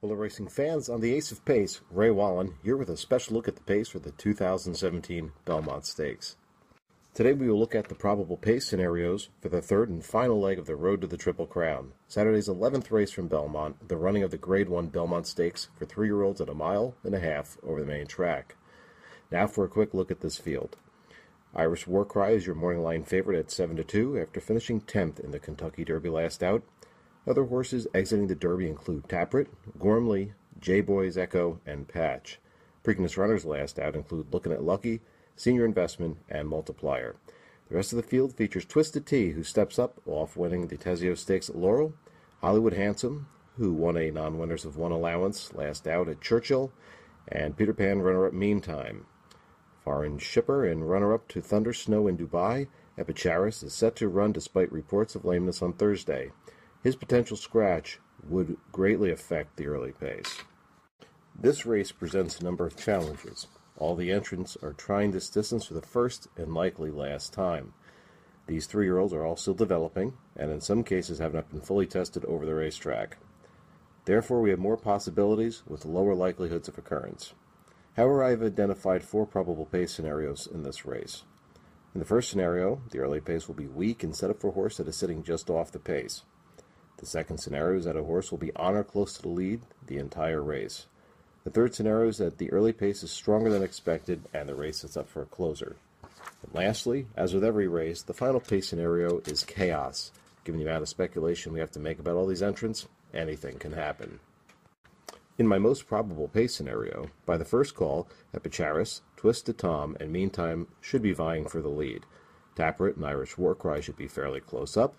Well, racing fans, on the Ace of Pace, Ray Wallin, here with a special look at the pace for the 2017 Belmont Stakes. Today we will look at the probable pace scenarios for the third and final leg of the Road to the Triple Crown, Saturday's 11th race from Belmont, the running of the Grade 1 Belmont Stakes for 3-year-olds at 1.5 miles over the main track. Now for a quick look at this field. Irish Warcry is your morning line favorite at 7-2 after finishing 10th in the Kentucky Derby last out. Other horses exiting the Derby include Taprit, Gormley, J-Boys Echo, and Patch. Preakness runners last out include Lookin' at Lucky, Senior Investment, and Multiplier. The rest of the field features Twisted Tea, who steps up off winning the Tezio Stakes at Laurel, Hollywood Handsome, who won a non-winners of one allowance last out at Churchill, and Peter Pan runner-up Meantime. Foreign Shipper and runner-up to Thunder Snow in Dubai, Epicharis is set to run despite reports of lameness on Thursday. His potential scratch would greatly affect the early pace. This race presents a number of challenges. All the entrants are trying this distance for the first and likely last time. These 3-year-olds are all still developing, and in some cases have not been fully tested over the racetrack. Therefore, we have more possibilities with lower likelihoods of occurrence. However, I have identified 4 probable pace scenarios in this race. In the first scenario, the early pace will be weak and set up for a horse that is sitting just off the pace. The second scenario is that a horse will be on or close to the lead the entire race. The third scenario is that the early pace is stronger than expected and the race is up for a closer. And lastly, as with every race, the final pace scenario is chaos. Given the amount of speculation we have to make about all these entrants, anything can happen. In my most probable pace scenario, by the first call, Epicharis, Twisted Tom, and Meantime should be vying for the lead. Taprit and Irish Warcry should be fairly close up.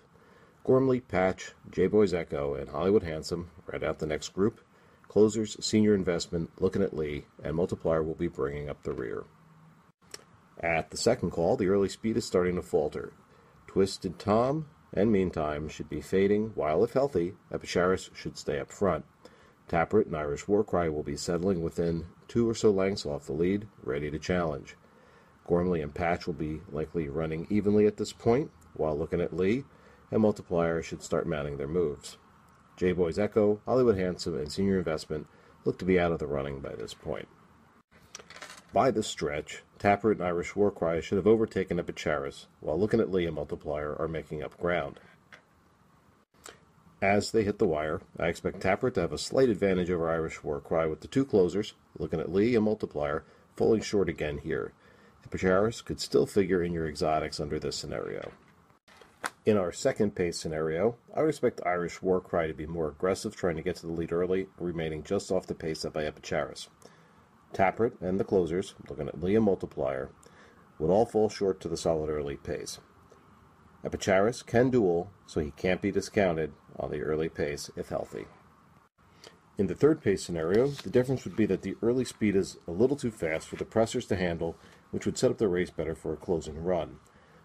Gormley, Patch, J-Boys Echo, and Hollywood Handsome round out the next group. Closers, Senior Investment, Lookin' at Lee, and Multiplier will be bringing up the rear. At the second call, the early speed is starting to falter. Twisted Tom and Meantime should be fading, while if healthy, Epicharis should stay up front. Taprit and Irish Warcry will be settling within 2 or so lengths off the lead, ready to challenge. Gormley and Patch will be likely running evenly at this point, while Lookin' at Lee and Multiplier should start mounting their moves. J-Boys Echo, Hollywood Handsome, and Senior Investment look to be out of the running by this point. By this stretch, Taprit and Irish Warcry should have overtaken Epicharis, while Lookin' at Lee and Multiplier are making up ground. As they hit the wire, I expect Taprit to have a slight advantage over Irish Warcry with the 2 closers, Lookin' at Lee and Multiplier, falling short again here. Epicharis could still figure in your exotics under this scenario. In our second pace scenario, I would expect Irish Warcry to be more aggressive, trying to get to the lead early, remaining just off the pace set by Epicharis. Taprit and the closers, Lookin' at Lee and Multiplier, would all fall short to the solid early pace. Epicharis can duel, so he can't be discounted on the early pace if healthy. In the third pace scenario, the difference would be that the early speed is a little too fast for the pressers to handle, which would set up the race better for a closing run.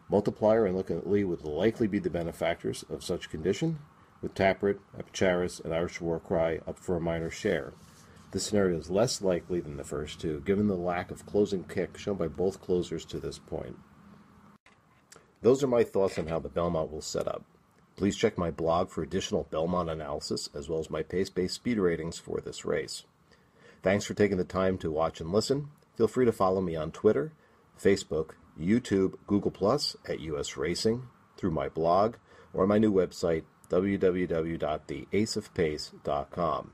Multiplier and Lookin' at Lee would likely be the benefactors of such condition, with Taprit, Epicharis, and Irish Warcry up for a minor share. This scenario is less likely than the first two, given the lack of closing kick shown by both closers to this point. Those are my thoughts on how the Belmont will set up. Please check my blog for additional Belmont analysis, as well as my pace-based speed ratings for this race. Thanks for taking the time to watch and listen. Feel free to follow me on Twitter, Facebook, YouTube, Google+, at US Racing, through my blog, or my new website, www.theaceofpace.com.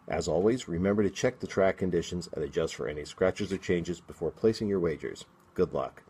As always, remember to check the track conditions and adjust for any scratches or changes before placing your wagers. Good luck.